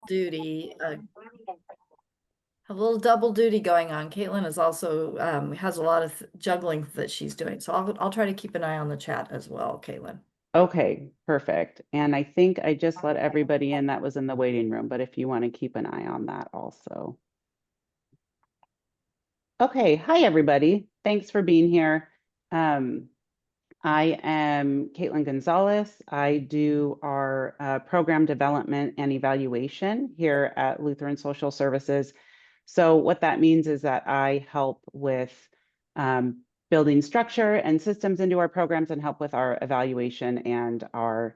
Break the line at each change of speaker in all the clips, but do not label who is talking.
duty, have a little double duty going on. Caitlin is also has a lot of juggling that she's doing. So I'll try to keep an eye on the chat as well, Caitlin.
Okay, perfect. And I think I just let everybody in that was in the waiting room, but if you want to keep an eye on that also. Okay, hi everybody. Thanks for being here. Um, I am Caitlin Gonzalez. I do our program development and evaluation here at Lutheran Social Services. So what that means is that I help with um, building structure and systems into our programs and help with our evaluation and our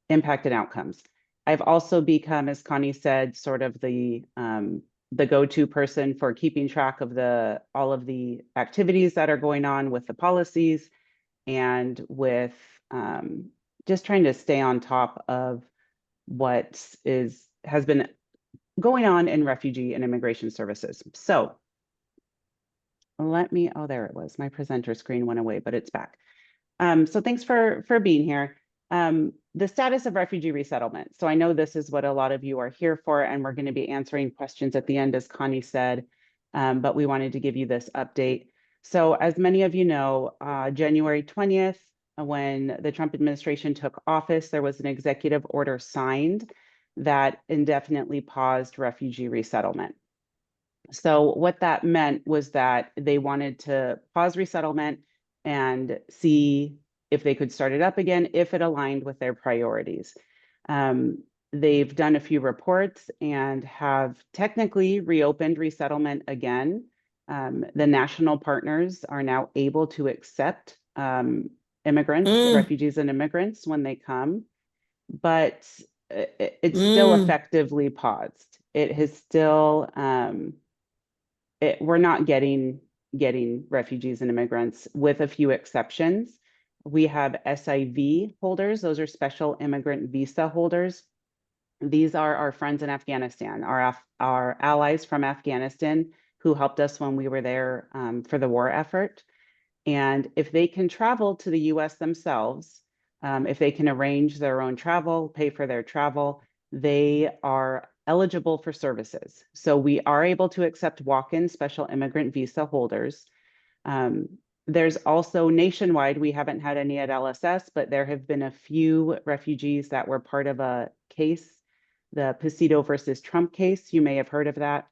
impact and outcomes. I've also become, as Connie said, sort of the go-to person for keeping track of all of the activities that are going on with the policies and with just trying to stay on top of what has been going on in refugee and immigration services. So oh, there it was. My presenter screen went away, but it's back. So thanks for being here. The status of refugee resettlement. So I know this is what a lot of you are here for, and we're going to be answering questions at the end, as Connie said, but we wanted to give you this update. So as many of you know, January 20th, when the Trump administration took office, there was an executive order signed that indefinitely paused refugee resettlement. So what that meant was that they wanted to pause resettlement and see if they could start it up again, if it aligned with their priorities. They've done a few reports and have technically reopened resettlement again. The national partners are now able to accept immigrants, refugees and immigrants when they come, but it's still effectively paused. It has still, we're not getting refugees and immigrants with a few exceptions. We have SIV holders. Those are special immigrant visa holders. These are our friends in Afghanistan, our allies from Afghanistan who helped us when we were there for the war effort. And if they can travel to the US themselves, if they can arrange their own travel, pay for their travel, they are eligible for services. So we are able to accept walk-in special immigrant visa holders. There's also nationwide, we haven't had any at LSS, but there have been a few refugees that were part of a case, the Pacito versus Trump case. You may have heard of that.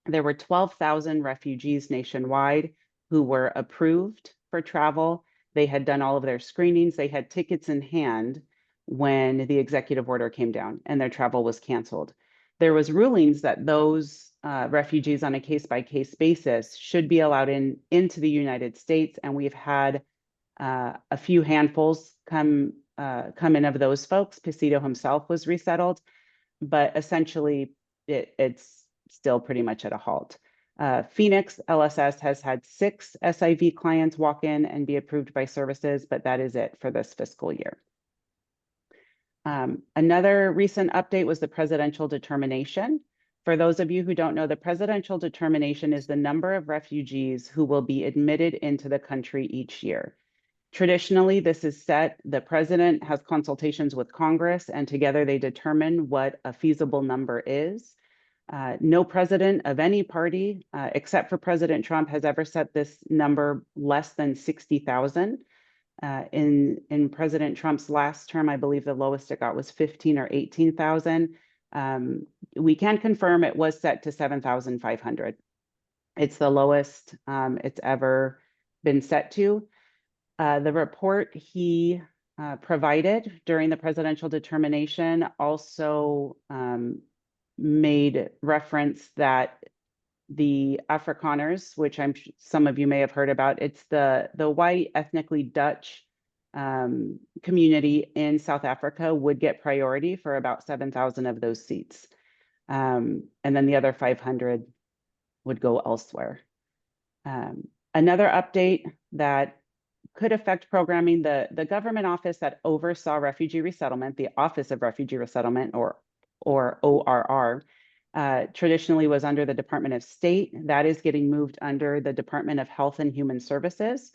There were 12,000 refugees nationwide who were approved for travel. They had done all of their screenings. They had tickets in hand when the executive order came down and their travel was canceled. There was rulings that those refugees on a case-by-case basis should be allowed into the United States, and we've had a few handfuls come in of those folks. Pacito himself was resettled, but essentially it's still pretty much at a halt. Phoenix LSS has had 6 SIV clients walk in and be approved by services, but that is it for this fiscal year. Another recent update was the presidential determination. For those of you who don't know, the presidential determination is the number of refugees who will be admitted into the country each year. Traditionally, this is set, the president has consultations with Congress, and together they determine what a feasible number is. No president of any party, except for President Trump, has ever set this number less than 60,000. In President Trump's last term, I believe the lowest it got was 15 or 18,000. We can confirm it was set to 7,500. It's the lowest it's ever been set to. The report he provided during the presidential determination also made reference that the Afrikaners, which some of you may have heard about, it's the white ethnically Dutch community in South Africa would get priority for about 7,000 of those seats. And then the other 500 would go elsewhere. Another update that could affect programming, the government office that oversaw refugee resettlement, the Office of Refugee Resettlement, or ORR, traditionally was under the Department of State. That is getting moved under the Department of Health and Human Services.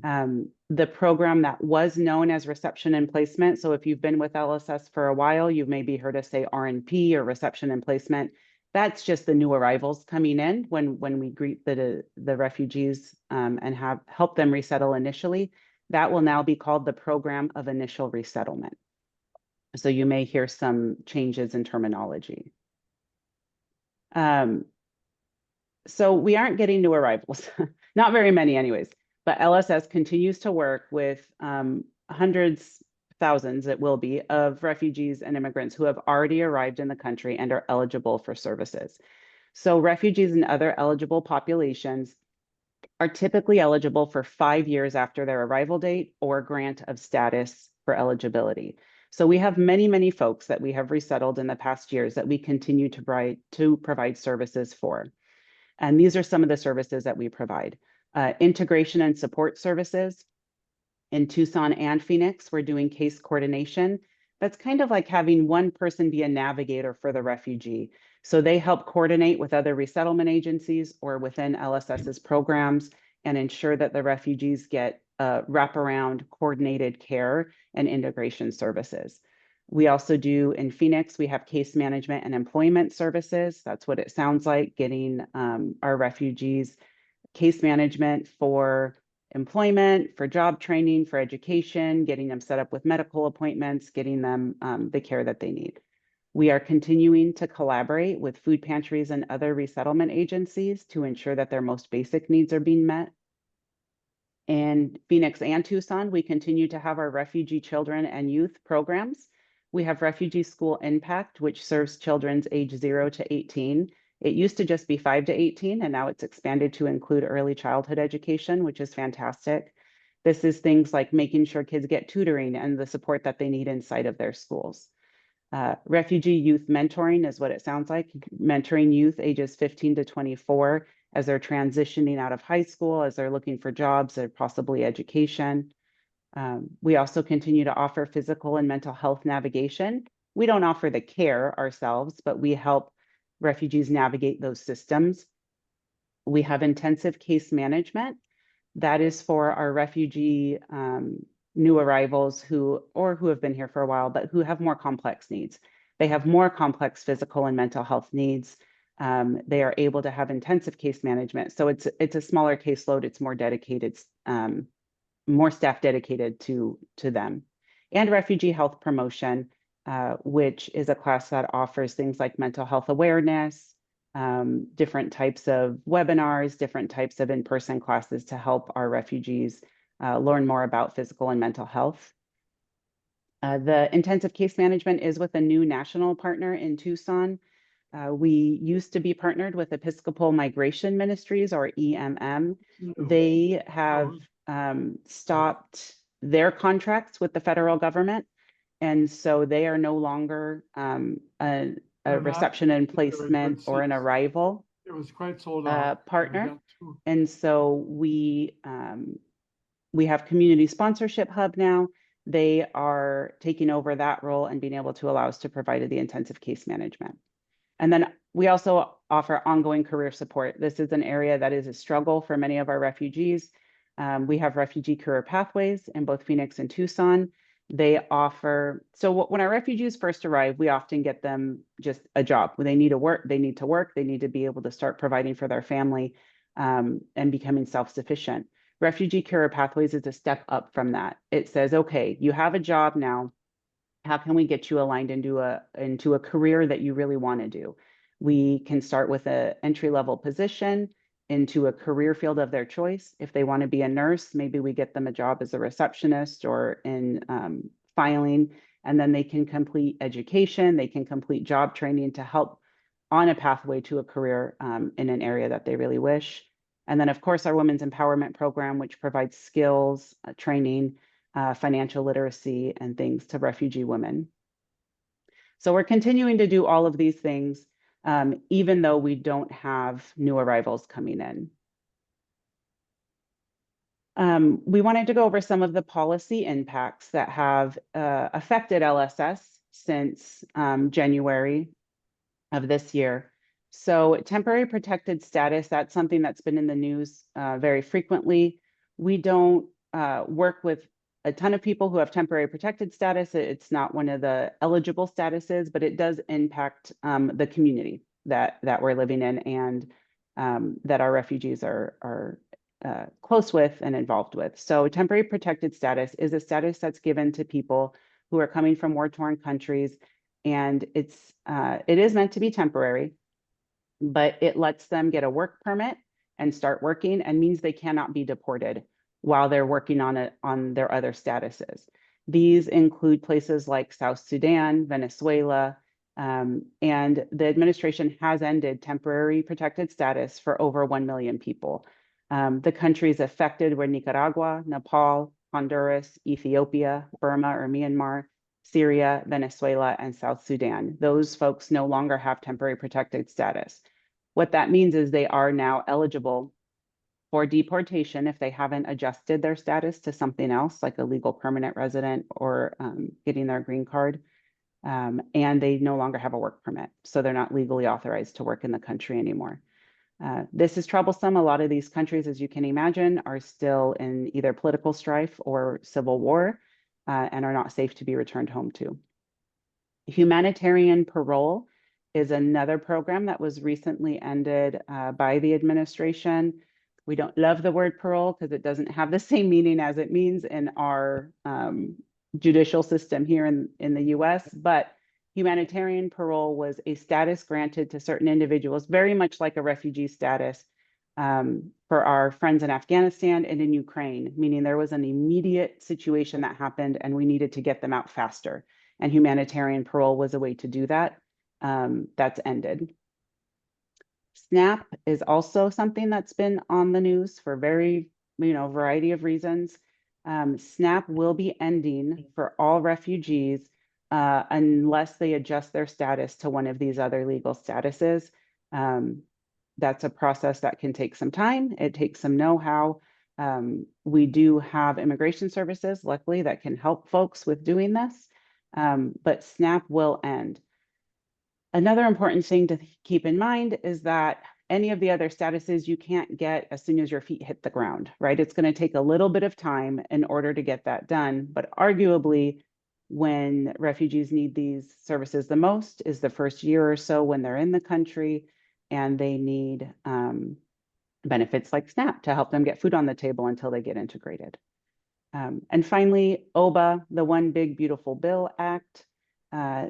The program that was known as reception and placement. So if you've been with LSS for a while, you've maybe heard us say RNP or reception and placement. That's just the new arrivals coming in when we greet the refugees and help them resettle initially. That will now be called the Program of Initial Resettlement. So you may hear some changes in terminology. So we aren't getting new arrivals, not very many anyways, but LSS continues to work with hundreds, thousands, it will be, of refugees and immigrants who have already arrived in the country and are eligible for services. So refugees and other eligible populations are typically eligible for 5 years after their arrival date or grant of status for eligibility. So we have many, many folks that we have resettled in the past years that we continue to provide services for. And these are some of the services that we provide. Integration and support services. In Tucson and Phoenix, we're doing case coordination. That's kind of like having one person be a navigator for the refugee. So they help coordinate with other resettlement agencies or within LSS's programs and ensure that the refugees get wraparound coordinated care and integration services. We also do in Phoenix, we have case management and employment services. That's what it sounds like, getting our refugees case management for employment, for job training, for education, getting them set up with medical appointments, getting them the care that they need. We are continuing to collaborate with food pantries and other resettlement agencies to ensure that their most basic needs are being met. In Phoenix and Tucson, we continue to have our refugee children and youth programs. We have Refugee School Impact, which serves children's age 0 to 18. It used to just be 5 to 18, and now it's expanded to include early childhood education, which is fantastic. This is things like making sure kids get tutoring and the support that they need inside of their schools. Refugee youth mentoring is what it sounds like, mentoring youth ages 15 to 24 as they're transitioning out of high school, as they're looking for jobs or possibly education. We also continue to offer physical and mental health navigation. We don't offer the care ourselves, but we help refugees navigate those systems. We have intensive case management. That is for our refugee new arrivals who have been here for a while, but who have more complex needs. They have more complex physical and mental health needs. They are able to have intensive case management. So it's a smaller caseload. It's more dedicated, more staff dedicated to them. And refugee health promotion, which is a class that offers things like mental health awareness, different types of webinars, different types of in-person classes to help our refugees learn more about physical and mental health. The intensive case management is with a new national partner in Tucson. We used to be partnered with Episcopal Migration Ministries, or EMM. They have stopped their contracts with the federal government. And so they are no longer a reception and placement or an arrival partner. And so we have Community Sponsorship Hub now. They are taking over that role and being able to allow us to provide the intensive case management. And then we also offer ongoing career support. This is an area that is a struggle for many of our refugees. We have refugee career pathways in both Phoenix and Tucson. They offer, so when our refugees first arrive, we often get them just a job. They need to work, they need to be able to start providing for their family and becoming self-sufficient. Refugee career pathways is a step up from that. It says, okay, you have a job now. How can we get you aligned into a career that you really want to do? We can start with an entry-level position into a career field of their choice. If they want to be a nurse, maybe we get them a job as a receptionist or in filing, and then they can complete education, they can complete job training to help on a pathway to a career in an area that they really wish. And then, of course, our Women's Empowerment Program, which provides skills, training, financial literacy, and things to refugee women. So we're continuing to do all of these things, even though we don't have new arrivals coming in. We wanted to go over some of the policy impacts that have affected LSS since January of this year. So temporary protected status, that's something that's been in the news very frequently. We don't work with a ton of people who have temporary protected status. It's not one of the eligible statuses, but it does impact the community that we're living in and that our refugees are close with and involved with. So temporary protected status is a status that's given to people who are coming from war-torn countries, and it is meant to be temporary, but it lets them get a work permit and start working, and means they cannot be deported while they're working on their other statuses. These include places like South Sudan, Venezuela, and the administration has ended temporary protected status for over 1 million people. The countries affected were Nicaragua, Nepal, Honduras, Ethiopia, Burma or Myanmar, Syria, Venezuela, and South Sudan. Those folks no longer have temporary protected status. What that means is they are now eligible for deportation if they haven't adjusted their status to something else, like a legal permanent resident or getting their green card. And they no longer have a work permit, so they're not legally authorized to work in the country anymore. This is troublesome. A lot of these countries, as you can imagine, are still in either political strife or civil war, and are not safe to be returned home to. Humanitarian parole is another program that was recently ended by the administration. We don't love the word parole because it doesn't have the same meaning as it means in our judicial system here in the US, but humanitarian parole was a status granted to certain individuals, very much like a refugee status, for our friends in Afghanistan and in Ukraine, meaning there was an immediate situation that happened and we needed to get them out faster. And humanitarian parole was a way to do that. That's ended. SNAP is also something that's been on the news for variety of reasons. SNAP will be ending for all refugees unless they adjust their status to one of these other legal statuses. That's a process that can take some time. It takes some know-how. We do have immigration services, luckily, that can help folks with doing this, but SNAP will end. Another important thing to keep in mind is that any of the other statuses you can't get as soon as your feet hit the ground, right? It's going to take a little bit of time in order to get that done, but arguably when refugees need these services the most is the first year or so when they're in the country and they need benefits like SNAP to help them get food on the table until they get integrated. And finally, OBA, the One Big Beautiful Bill Act.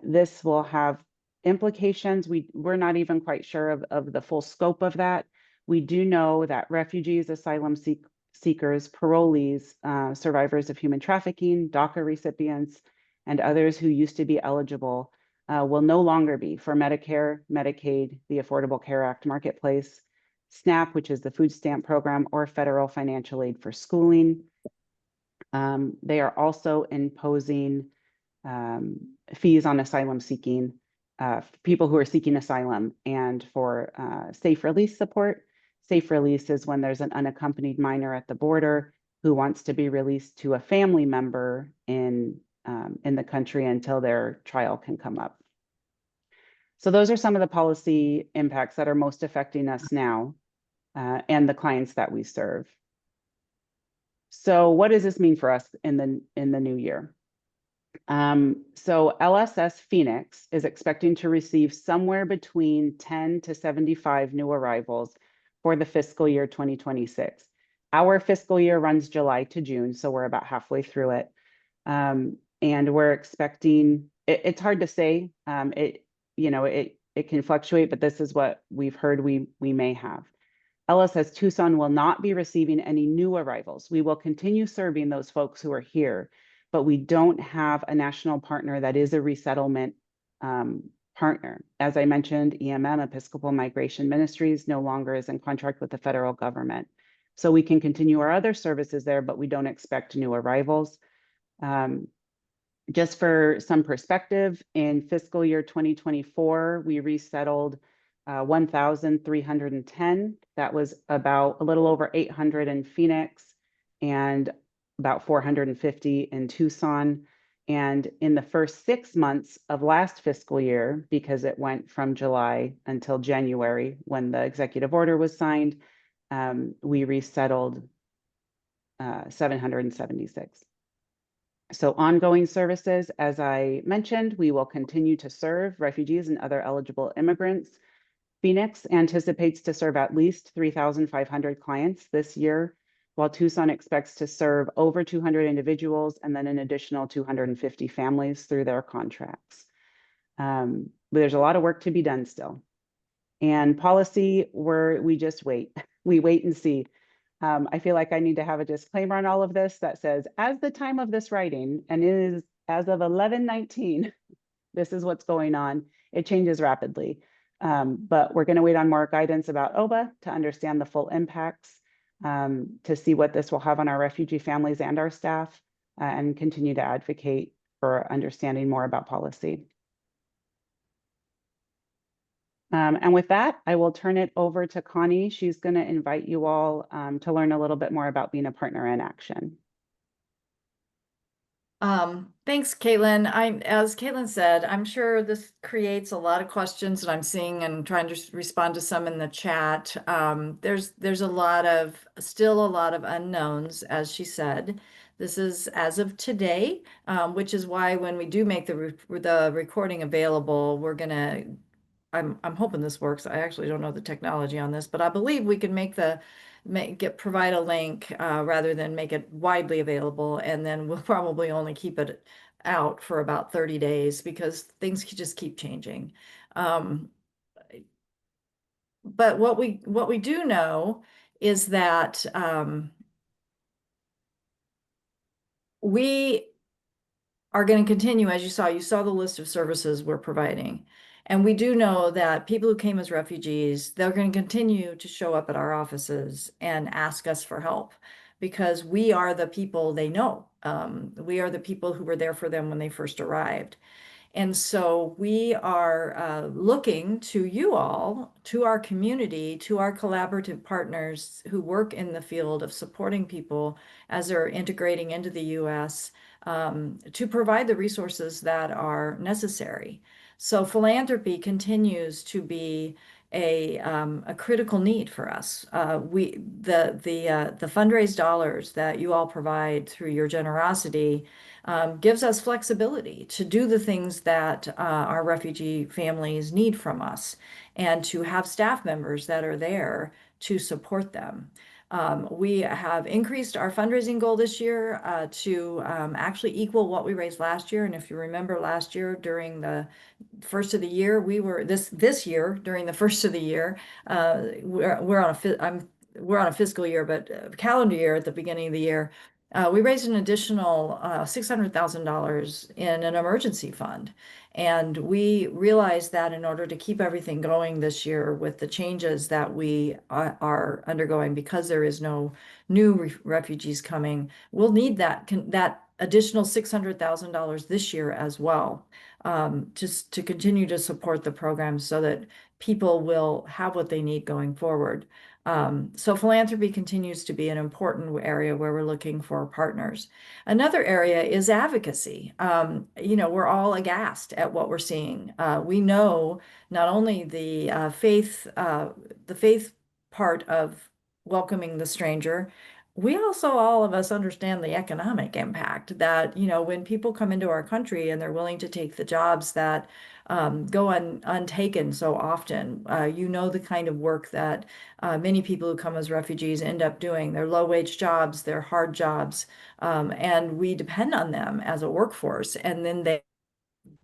This will have implications. We're not even quite sure of the full scope of that. We do know that refugees, asylum seekers, parolees, survivors of human trafficking, DACA recipients, and others who used to be eligible will no longer be for Medicare, Medicaid, the Affordable Care Act marketplace, SNAP, which is the food stamp program, or federal financial aid for schooling. They are also imposing fees on asylum seeking, people who are seeking asylum, and for safe release support. Safe release is when there's an unaccompanied minor at the border who wants to be released to a family member in the country until their trial can come up. So those are some of the policy impacts that are most affecting us now and the clients that we serve. So what does this mean for us in the new year? So LSS Phoenix is expecting to receive somewhere between 10 to 75 new arrivals for the fiscal year 2026. Our fiscal year runs July to June, so we're about halfway through it. And we're expecting, it's hard to say, it can fluctuate, but this is what we've heard we may have. LSS Tucson will not be receiving any new arrivals. We will continue serving those folks who are here, but we don't have a national partner that is a resettlement partner. As I mentioned, EMM, Episcopal Migration Ministries, no longer is in contract with the federal government. So we can continue our other services there, but we don't expect new arrivals. Just for some perspective, in fiscal year 2024, we resettled 1,310. That was about a little over 800 in Phoenix and about 450 in Tucson. And in the first 6 months of last fiscal year, because it went from July until January when the executive order was signed, we resettled 776. So ongoing services, as I mentioned, we will continue to serve refugees and other eligible immigrants. Phoenix anticipates to serve at least 3,500 clients this year, while Tucson expects to serve over 200 individuals and then an additional 250 families through their contracts. There's a lot of work to be done still. And policy, we just wait. We wait and see. I feel like I need to have a disclaimer on all of this that says, as the time of this writing, and it is as of 11/19, this is what's going on. It changes rapidly. But we're going to wait on more guidance about OBA to understand the full impacts, to see what this will have on our refugee families and our staff, and continue to advocate for understanding more about policy. And with that, I will turn it over to Connie. She's going to invite you all to learn a little bit more about being a partner in action.
Thanks, Caitlin. As Caitlin said, I'm sure this creates a lot of questions that I'm seeing and trying to respond to some in the chat. There's still a lot of unknowns, as she said. This is as of today, which is why when we do make the recording available, I'm hoping this works. I actually don't know the technology on this, but I believe we can provide a link rather than make it widely available, and then we'll probably only keep it out for about 30 days because things just keep changing. But what we do know is that we are going to continue, as you saw the list of services we're providing. And we do know that people who came as refugees, they're going to continue to show up at our offices and ask us for help because we are the people they know. We are the people who were there for them when they first arrived. And so we are looking to you all, to our community, to our collaborative partners who work in the field of supporting people as they're integrating into the US, to provide the resources that are necessary. So philanthropy continues to be a critical need for us. The fundraised dollars that you all provide through your generosity gives us flexibility to do the things that our refugee families need from us and to have staff members that are there to support them. We have increased our fundraising goal this year to actually equal what we raised last year. And if you remember last year during the first of the year, this year during the first of the year, we're on a fiscal year, but calendar year at the beginning of the year, we raised an additional $600,000 in an emergency fund. And we realized that in order to keep everything going this year with the changes that we are undergoing, because there is no new refugees coming, we'll need that additional $600,000 this year as well, just to continue to support the program so that people will have what they need going forward. So philanthropy continues to be an important area where we're looking for partners. Another area is advocacy. We're all aghast at what we're seeing. We know not only the faith part of welcoming the stranger, we also, all of us, understand the economic impact that, when people come into our country and they're willing to take the jobs that go untaken so often. The kind of work that many people who come as refugees end up doing. They're low-wage jobs, they're hard jobs, and we depend on them as a workforce. And then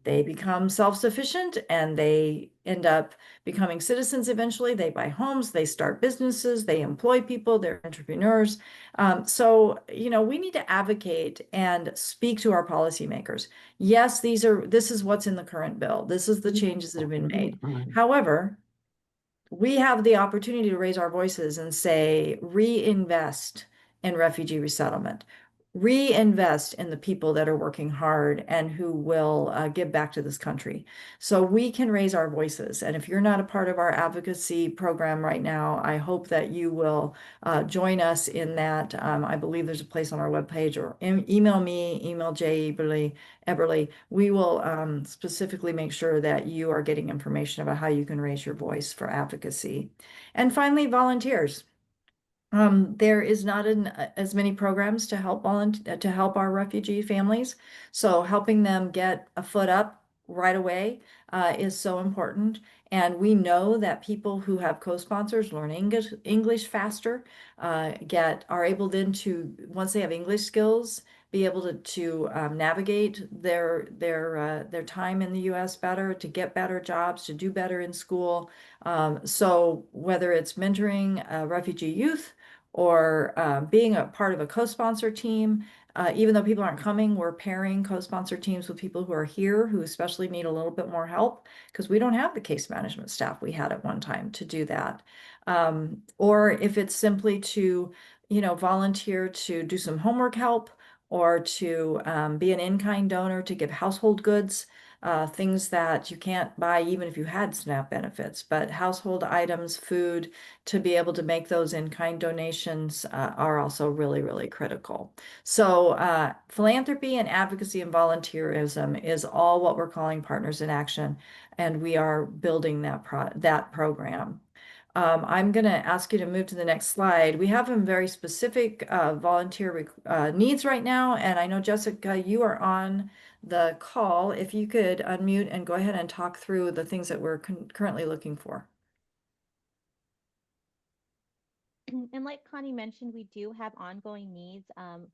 they become self-sufficient and they end up becoming citizens eventually. They buy homes, they start businesses, they employ people, they're entrepreneurs. So we need to advocate and speak to our policymakers. Yes, this is what's in the current bill. This is the changes that have been made. However, we have the opportunity to raise our voices and say, reinvest in refugee resettlement. reinvest in the people that are working hard and who will give back to this country. So we can raise our voices. And if you're not a part of our advocacy program right now, I hope that you will join us in that. I believe there's a place on our webpage, or email me, email Jay Eberly. We will specifically make sure that you are getting information about how you can raise your voice for advocacy. And finally, volunteers. There is not as many programs to help to help our refugee families. So helping them get a foot up right away is so important. And we know that people who have co-sponsors learn English faster, are able then to, once they have English skills, be able to navigate their time in the U.S. better, to get better jobs, to do better in school. So whether it's mentoring refugee youth, or being a part of a co-sponsor team. Even though people aren't coming, we're pairing co-sponsor teams with people who are here who especially need a little bit more help because we don't have the case management staff we had at one time to do that. Or if it's simply to, volunteer to do some homework help, or to be an in-kind donor to give household goods, things that you can't buy even if you had SNAP benefits, but household items, food, to be able to make those in-kind donations are also really, really critical. So philanthropy and advocacy and volunteerism is all what we're calling Partners in Action, and we are building that program. I'm going to ask you to move to the next slide. We have some very specific volunteer needs right now, and I know, Jessica, you are on the call. If you could unmute and go ahead and talk through the things that we're currently looking for.
And like Connie mentioned, we do have ongoing needs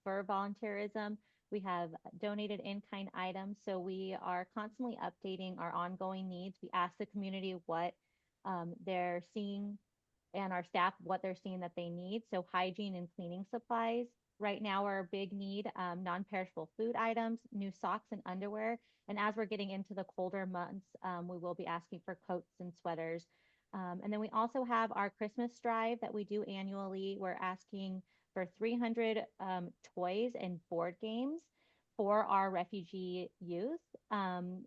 for volunteerism. We have donated in-kind items, so we are constantly updating our ongoing needs. We ask the community what they're seeing, and our staff what they're seeing that they need. So hygiene and cleaning supplies right now are a big need, non-perishable food items, new socks and underwear. And as we're getting into the colder months, we will be asking for coats and sweaters. And then we also have our Christmas drive that we do annually. We're asking for 300 toys and board games for our refugee youth.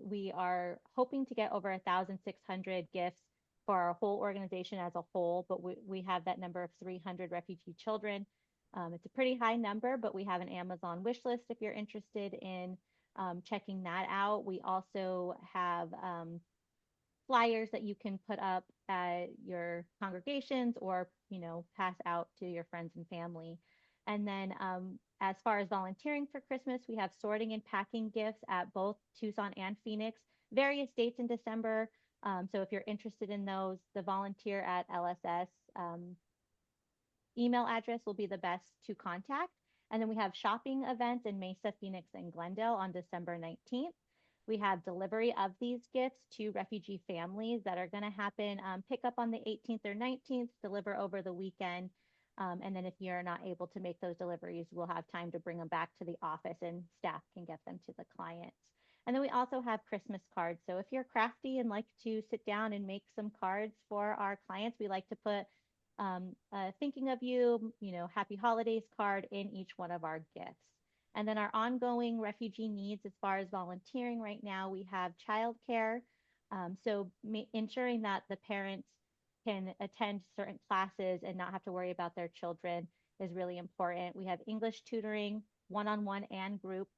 We are hoping to get over 1,600 gifts for our whole organization as a whole, but we have that number of 300 refugee children. It's a pretty high number, but we have an Amazon wish list if you're interested in checking that out. We also have flyers that you can put up at your congregations, or pass out to your friends and family. And then as far as volunteering for Christmas, we have sorting and packing gifts at both Tucson and Phoenix, various dates in December. So if you're interested in those, the volunteer at LSS email address will be the best to contact. And then we have shopping events in Mesa, Phoenix, and Glendale on December 19th. We have delivery of these gifts to refugee families that are going to happen, pick up on the 18th or 19th, deliver over the weekend. And then if you're not able to make those deliveries, we'll have time to bring them back to the office and staff can get them to the clients. And then we also have Christmas cards. So if you're crafty and like to sit down and make some cards for our clients, we like to put thinking of you, happy holidays card in each one of our gifts. And then our ongoing refugee needs as far as volunteering right now, we have childcare. So ensuring that the parents can attend certain classes and not have to worry about their children is really important. We have English tutoring, one-on-one and group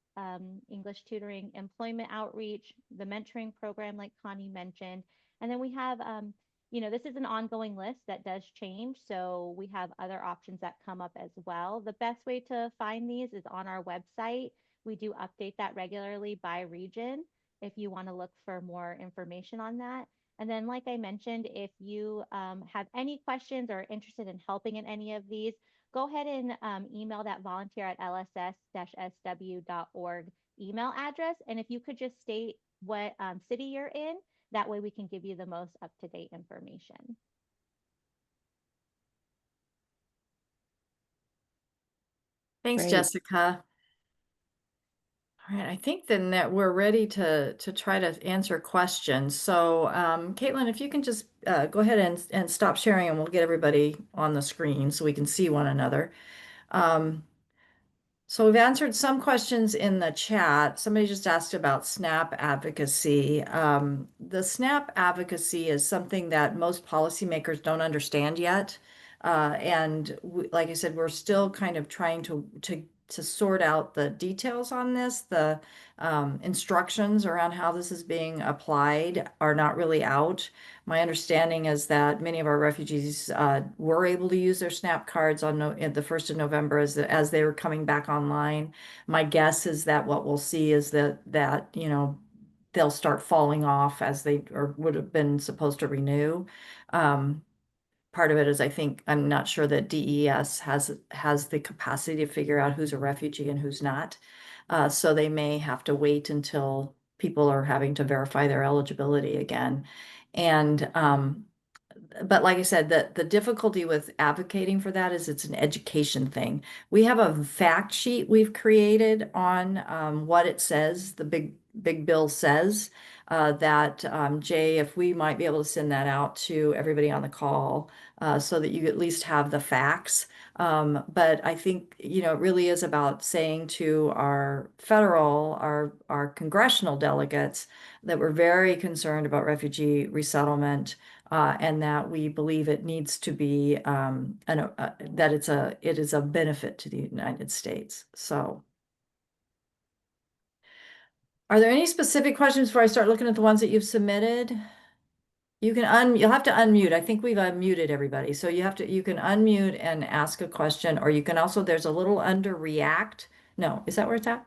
English tutoring, employment outreach, the mentoring program like Connie mentioned. And then we have this is an ongoing list that does change. So we have other options that come up as well. The best way to find these is on our website. We do update that regularly by region if you want to look for more information on that. And then, like I mentioned, if you have any questions or interested in helping in any of these, go ahead and email that volunteer at lss-sw.org email address. And if you could just state what city you're in, that way we can give you the most up-to-date information.
Thanks,
Great.
Jessica. All right, I think then that we're ready to try to answer questions. So, Caitlin, if you can just go ahead and stop sharing, and we'll get everybody on the screen so we can see one another. Um, So we've answered some questions in the chat. Somebody just asked about SNAP advocacy. The SNAP advocacy is something that most policymakers don't understand yet. And like I said, we're still kind of trying to sort out the details on this. The instructions around how this is being applied are not really out. My understanding is that many of our refugees were able to use their SNAP cards on the 1st of November as they were coming back online. My guess is that what we'll see is that they'll start falling off as they or would have been supposed to renew. Um, Part of it is I think I'm not sure that DES has the capacity to figure out who's a refugee and who's not. So they may have to wait until people are having to verify their eligibility again. And but like I said, the difficulty with advocating for that is it's an education thing. We have a fact sheet we've created on what it says, the big bill says, that Jay, if we might be able to send that out to everybody on the call, so that you at least have the facts. But I think, it really is about saying to our congressional delegates that we're very concerned about refugee resettlement, and that we believe it needs to be that it is a benefit to the United States. So, are there any specific questions before I start looking at the ones that you've submitted? You'll have to unmute. I think we've unmuted everybody. So you can unmute and ask a question, or you can also, there's a little under react. No, is that where it's at?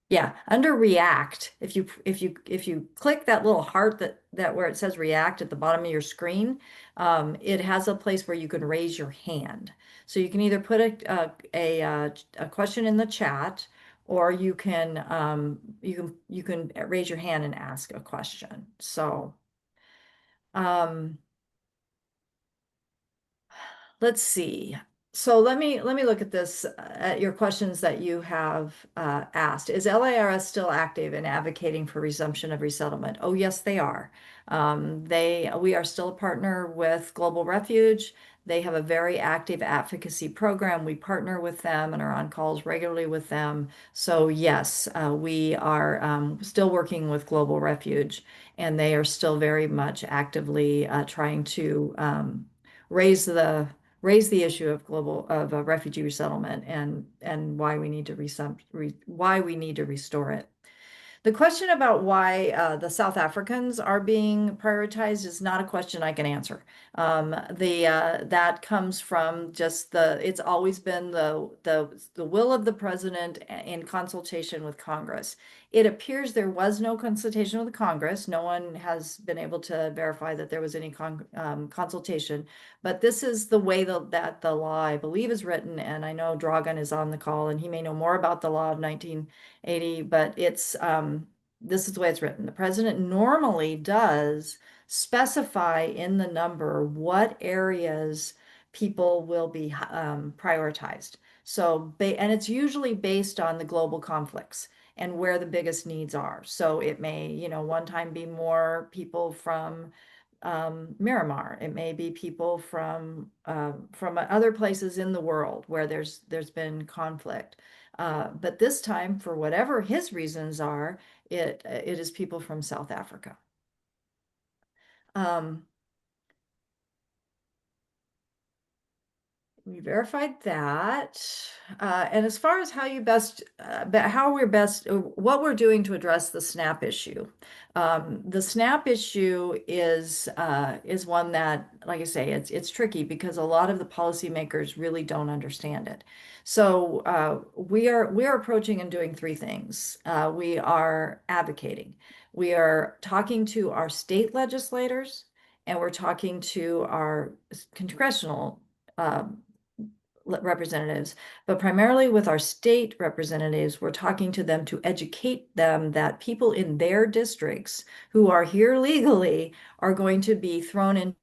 Yeah, under React, if you click that little heart that where it says React at the bottom of your screen, it has a place where you can raise your hand. So you can either put a question in the chat, or you can raise your hand and ask a question. So um, let's see. So let me look at this at your questions that you have asked. Is LARS still active in advocating for resumption of resettlement? Oh, yes, they are. We are still a partner with Global Refuge. They have a very active advocacy program. We partner with them and are on calls regularly with them. So yes, we are still working with Global Refuge, and they are still very much actively trying to raise the raise the issue of refugee resettlement and why we need to why we need to restore it. The question about why the South Africans are being prioritized is not a question I can answer. That comes from just it's always been the will of the president in consultation with Congress. It appears there was no consultation with Congress. No one has been able to verify that there was any consultation, but this is the way that the law, I believe, is written. And I know Dragan is on the call and he may know more about the law of 1980, but this is the way it's written. The president normally does specify in the number what areas people will be prioritized. So, and it's usually based on the global conflicts and where the biggest needs are. So it may, one time be more people from Miramar. It may be people from other places in the world where there's been conflict. But this time, for whatever his reasons are, it is people from South Africa. Um, We verified that. And as far as how you best, how we're best, what we're doing to address the SNAP issue. The SNAP issue is one that, like I say, it's tricky because a lot of the policymakers really don't understand it. So we are approaching and doing three things. We are advocating. We are talking to our state legislators, and we're talking to our congressional representatives, but primarily with our state representatives, we're talking to them to educate them that people in their districts who are here legally are going to be thrown in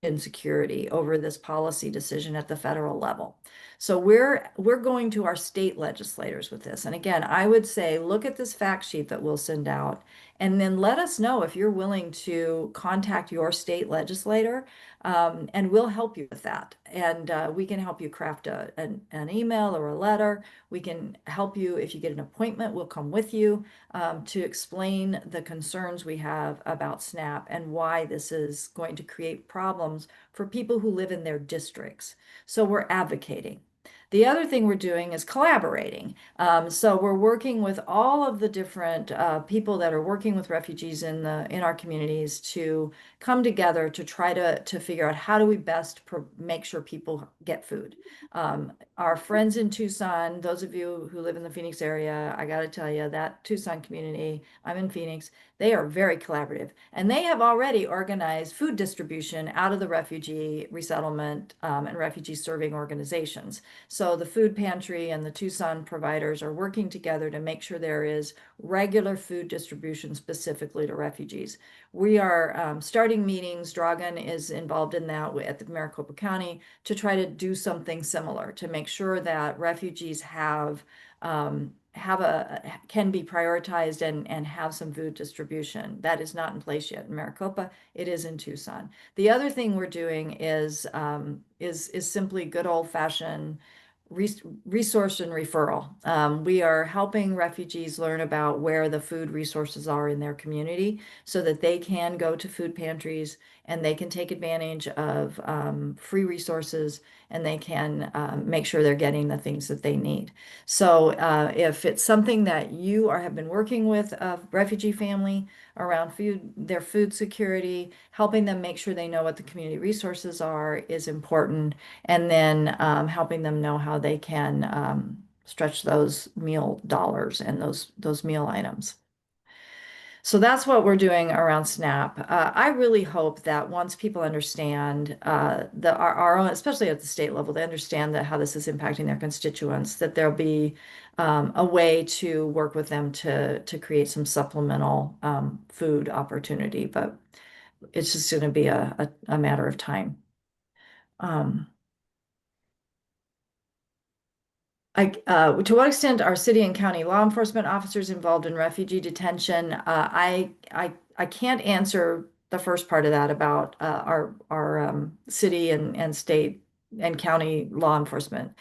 insecurity over this policy decision at the federal level. So we're going to our state legislators with this. And again, I would say look at this fact sheet that we'll send out And then let us know if you're willing to contact your state legislator, and we'll help you with that. And we can help you craft an email or a letter. We can help you if you get an appointment. We'll come with you to explain the concerns we have about SNAP and why this is going to create problems for people who live in their districts. So we're advocating. The other thing we're doing is collaborating. So we're working with all of the different people that are working with refugees in our communities to come together to try to figure out how do we best make sure people get food. Our friends in Tucson, those of you who live in the Phoenix area, I got to tell you that Tucson community, I'm in Phoenix, they are very collaborative, and they have already organized food distribution out of the refugee resettlement and refugee serving organizations. So the food pantry and the Tucson providers are working together to make sure there is regular food distribution specifically to refugees. We are starting meetings. Dragan is involved in that at the Maricopa County to try to do something similar to make sure that refugees can be prioritized and have some food distribution. That is not in place yet in Maricopa. It is in Tucson. The other thing we're doing is simply good old-fashioned resource and referral. We are helping refugees learn about where the food resources are in their community so that they can go to food pantries and they can take advantage of free resources, and they can make sure they're getting the things that they need. So if it's something that you have been working with a refugee family around their food security, helping them make sure they know what the community resources are is important, and then helping them know how they can stretch those meal dollars and those meal items. So that's what we're doing around SNAP. I really hope that once people understand our own, especially at the state level, they understand that how this is impacting their constituents, that there'll be a way to work with them to create some supplemental food opportunity. But it's just going to be a matter of time. Um, to what extent are city and county law enforcement officers involved in refugee detention? I can't answer the first part of that about our city and state and county law enforcement.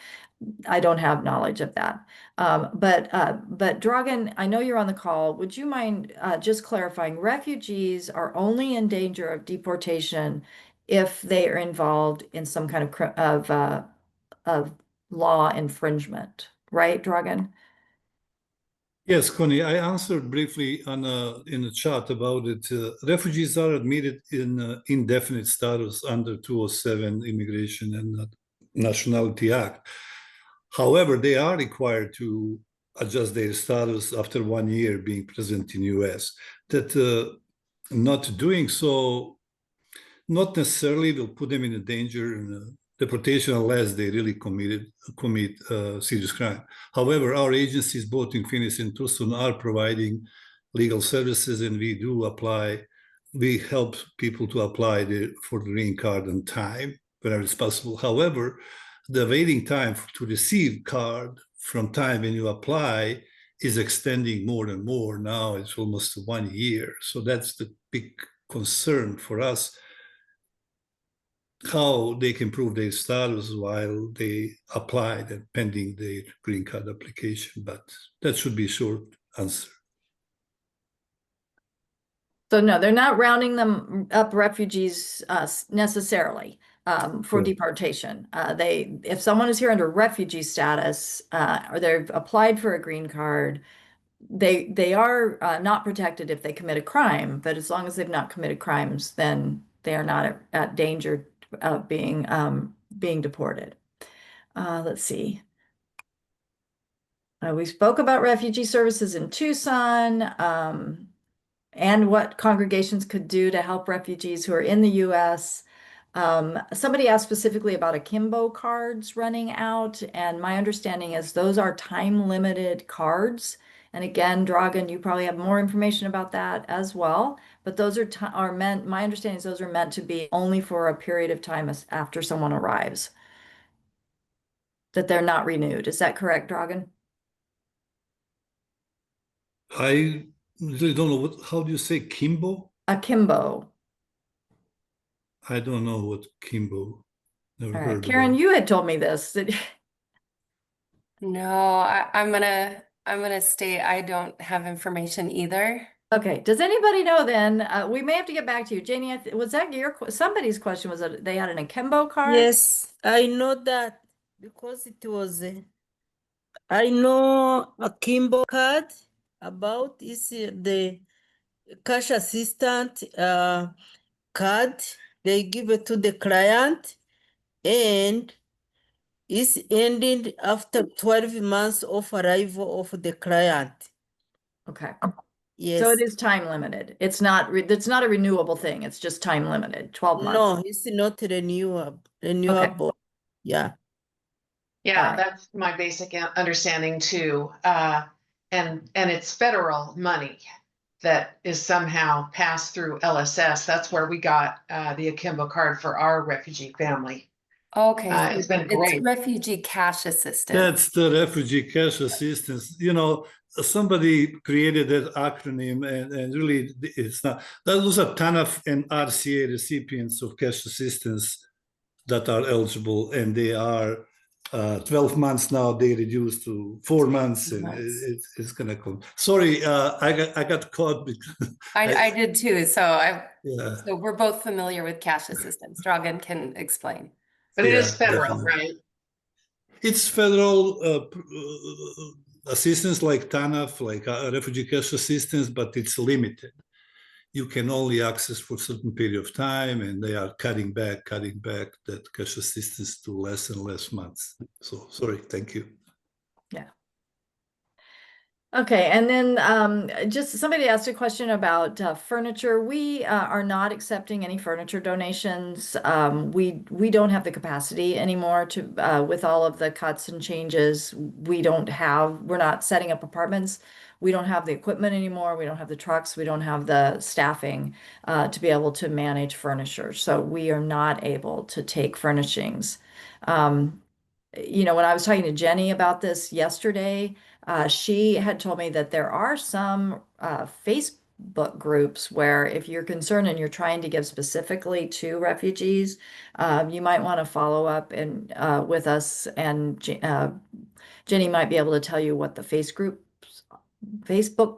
I don't have knowledge of that. But Dragan, I know you're on the call. Would you mind just clarifying? Refugees are only in danger of deportation if they are involved in some kind of law infringement, right, Dragan?
Yes, Connie, I answered briefly in the chat about it. Refugees are admitted in indefinite status under 207 Immigration and Nationality Act. However, they are required to adjust their status after 1 year being present in US. That not doing so not necessarily will put them in a danger and deportation unless they really commit serious crime. However, our agencies, both in Phoenix and Tucson, are providing legal services, and we do apply. We help people to apply for the green card on time whenever it's possible. However, the waiting time to receive card from time when you apply is extending more and more. Now it's almost 1 year. So that's the big concern for us, how they can prove their status while they applied and pending their green card application. But that should be a short answer.
So no, they're not rounding them up refugees necessarily for
Right.
deportation. If someone is here under refugee status or they've applied for a green card, they are not protected if they commit a crime. But as long as they've not committed crimes, then they are not at danger of being deported. Let's see. We spoke about refugee services in Tucson. And what congregations could do to help refugees who are in the US. Somebody asked specifically about akimbo cards running out, and my understanding is those are time-limited cards. And again, Dragan, you probably have more information about that as well. But those are meant, my understanding is those are meant to be only for a period of time after someone arrives, that they're not renewed. Is that correct, Dragan?
I really don't know how do you say Kimbo?
Akimbo.
I don't know what Kimbo. Never
All right,
heard
Karen,
about.
you had told me this.
No, I'm gonna state I don't have information either.
Okay, does anybody know then? We may have to get back to you. Janie, was that somebody's question? Was that they had an akimbo card?
Yes, I know that because it was, I know a Kimbo card about is the cash assistant card. They give it to the client and it's ending after 12 months of arrival of the client.
Okay.
Yes.
So it is time limited. It's not a renewable thing. It's just time limited, 12 months.
No, it's not renewable. Yeah.
Yeah,
Alright.
that's my basic understanding too. And it's federal money that is somehow passed through LSS. That's where we got the Akimbo card for our refugee family.
Okay,
It's
so
been great.
it's refugee cash assistance.
That's the refugee cash assistance. You know, somebody created that acronym, and really, it's not. Those are TANF and RCA recipients of cash assistance that are eligible, and they are 12 months now. They reduced to 4 months, and it's going to come. Sorry, I got caught because
I did too. So
yeah.
so we're both familiar with cash assistance. Dragan can explain.
But it is
Yeah,
federal,
definitely.
right?
It's federal assistance like TANF, like refugee cash assistance, but it's limited. You can only access for a certain period of time, and they are cutting back that cash assistance to less and less months. So sorry, thank you.
Yeah. Okay, and then just somebody asked a question about furniture. We are not accepting any furniture donations. We don't have the capacity anymore to with all of the cuts and changes. We're not setting up apartments. We don't have the equipment anymore. We don't have the trucks. We don't have the staffing to be able to manage furniture. So we are not able to take furnishings. You know, when I was talking to Jenny about this yesterday, she had told me that there are some Facebook groups where if you're concerned and you're trying to give specifically to refugees, you might want to follow up and with us, and Jenny might be able to tell you what the Facebook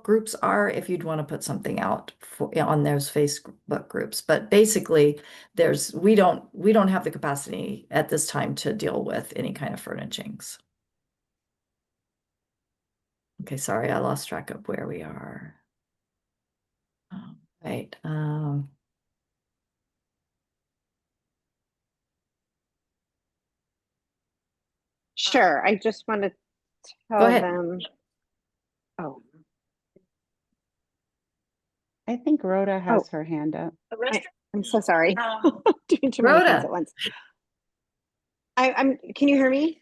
groups are if you'd want to put something out on those Facebook groups. But basically, we don't have the capacity at this time to deal with any kind of furnishings. Okay, sorry, I lost track of where we are. Right.
Sure, I just want to
Go
tell
ahead.
them. Oh,
I think Rhoda has her hand up.
I'm so sorry. Doing too many things
Rhoda.
at once. Can you hear me?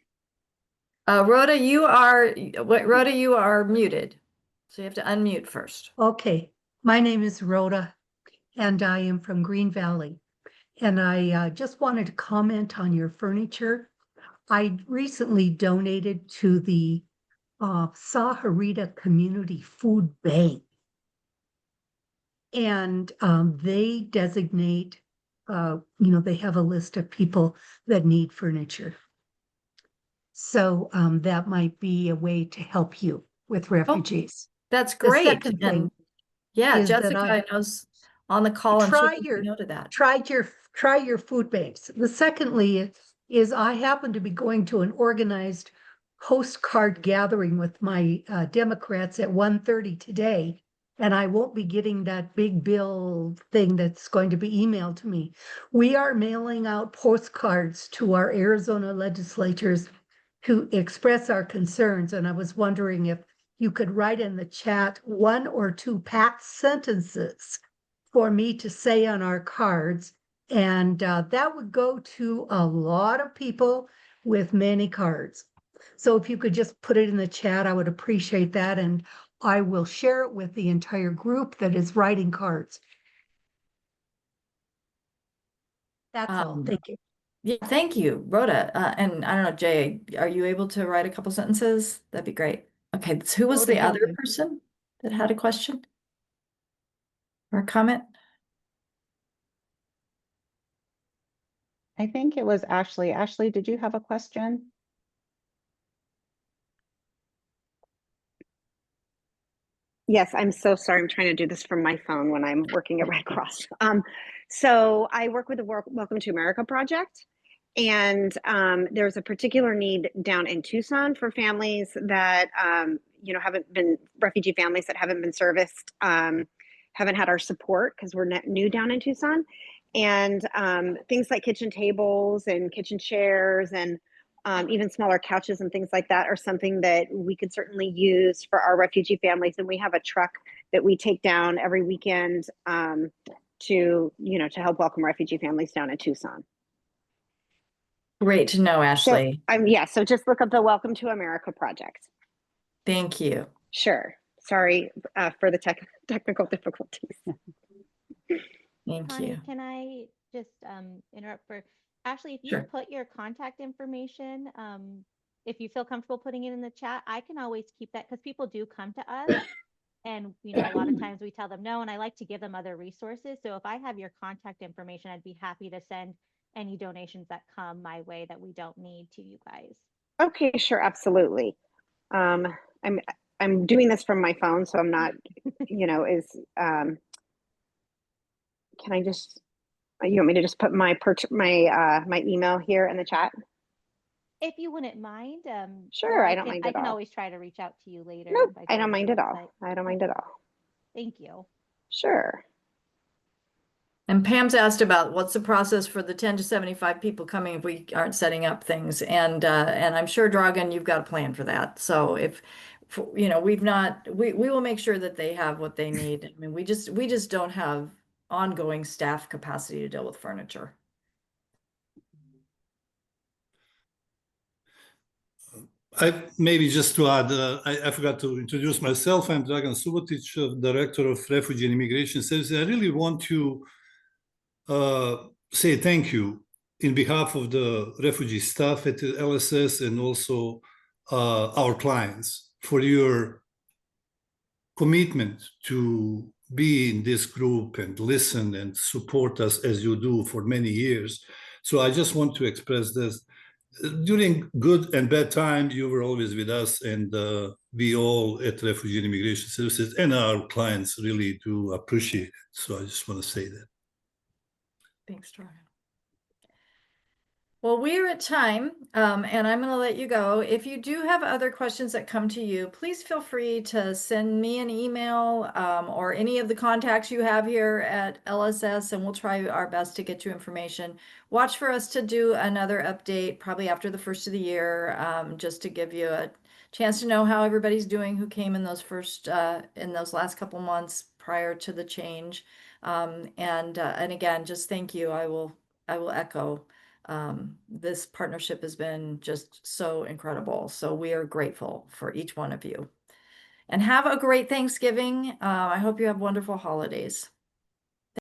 Rhoda, you are muted. So you have to unmute first.
Okay, my name is Rhoda, and I am from Green Valley. And I just wanted to comment on your furniture. I recently donated to the Saharita Community Food Bank. And they designate, they have a list of people that need furniture. So that might be a way to help you with refugees.
That's
The
great.
second thing
And yeah,
is that
Jessica,
I-
I know's on the call and
Try
she
your-
noted that.
Try your food banks. The secondly is I happen to be going to an organized postcard gathering with my Democrats at 1:30 today, and I won't be getting that big bill thing that's going to be emailed to me. We are mailing out postcards to our Arizona legislators to express our concerns, and I was wondering if you could write in the chat 1 or 2 pat sentences for me to say on our cards. And that would go to a lot of people with many cards. So if you could just put it in the chat, I would appreciate that. And I will share it with the entire group that is writing cards. That's all. Thank you.
Yeah, thank you, Rhoda. And I don't know, Jay, are you able to write a couple sentences? That'd be great. Okay, so who was
Rhoda
the other
Hilton.
person that had a question? or comment?
I think it was Ashley. Ashley, did you have a question?
Yes, I'm so sorry. I'm trying to do this from my phone when I'm working at Red Cross. So I work with the Welcome to America project, and there's a particular need down in Tucson for families that haven't been refugee families that haven't been serviced, haven't had our support because we're new down in Tucson, and things like kitchen tables and kitchen chairs and even smaller couches and things like that are something that we could certainly use for our refugee families. And we have a truck that we take down every weekend to help welcome refugee families down in Tucson.
Great to know, Ashley.
So just look up the Welcome to America project.
Thank you.
Sure. Sorry for the technical difficulties.
Thank
Connie,
you.
can I just interrupt for Ashley? If you
Sure.
put your contact information, if you feel comfortable putting it in the chat, I can always keep that because people do come to us. And, a lot of times we tell them no, and I like to give them other resources. So if I have your contact information, I'd be happy to send any donations that come my way that we don't need to you guys.
Okay, sure, absolutely. I'm doing this from my phone, so I'm not, can I just, you want me to just put my email here in the chat?
If you wouldn't mind,
Sure,
or
I don't mind
I
at
can
all.
always try to reach out to you later.
Nope,
by
I don't
going to
mind
the
at all.
website.
I don't mind at all.
Thank you.
Sure.
And Pam's asked about what's the process for the 10 to 75 people coming if we aren't setting up things. And I'm sure, Dragan, you've got a plan for that. So we will make sure that they have what they need. I mean, we just don't have ongoing staff capacity to deal with furniture.
I maybe just to add, I forgot to introduce myself. I'm Dragan Subotic, Director of Refugee and Immigration Services. I really want to say thank you in behalf of the refugee staff at the LSS and also our clients for your commitment to be in this group and listen and support us as you do for many years. So I just want to express this. During good and bad times, you were always with us, and we all at Refugee and Immigration Services and our clients really do appreciate it. So I just want to say that.
Thanks, Dragan. Well, we're at time, and I'm going to let you go. If you do have other questions that come to you, please feel free to send me an email or any of the contacts you have here at LSS, and we'll try our best to get you information. Watch for us to do another update probably after the first of the year, just to give you a chance to know how everybody's doing who came in those in those last couple months prior to the change. And again, just thank you. I will echo. This partnership has been just so incredible. So we are grateful for each one of you. And have a great Thanksgiving. I hope you have wonderful holidays.